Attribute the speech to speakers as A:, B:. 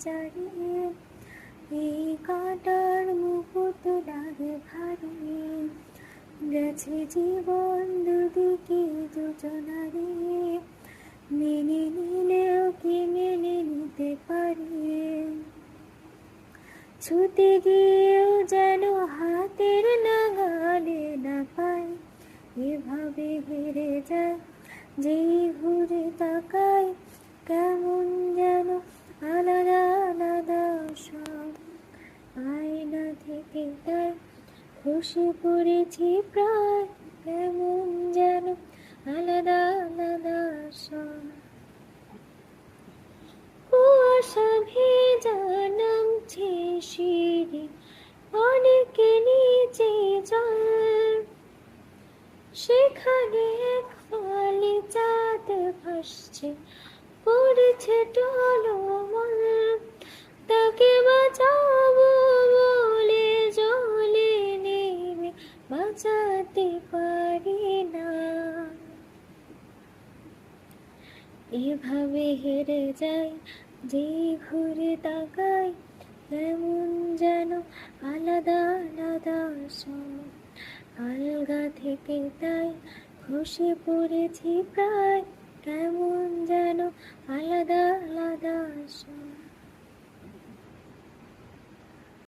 A: চারি, এই কাঁটার মুকুট লাগে ভারী, গেছে জীবন দুদিকে যোজনারে, মেনে নিলেও কি মেনে নিতে পারি, ছুটে গিয়েও যেন হাতের নাগালে না পাই, এভাবে হেরে যায় যেই ঘুরে তাকায়, কেমন যেন আলাদা আলাদা সব, আয়না থেকে তাই খসে পড়েছি প্রায়, কেমন যেন আলাদা আলাদা সব। কুয়াশা ভেজা নামছে সিঁড়ি, অনেকে নিচে জল, সেখানে এক ফালি চাঁদ ভাসছে, পড়েছে টলমল, তাকে বাঁচাবো বলে জলে নেমে বাঁচাতে পারি না, এভাবে হেরে যায় যে ঘুরে তাকায়, কেমন যেন আলাদা আলাদা সব, আলগা থেকে তাই খসে পড়েছি প্রায়, কেমন যেন আলাদা আলাদা সব।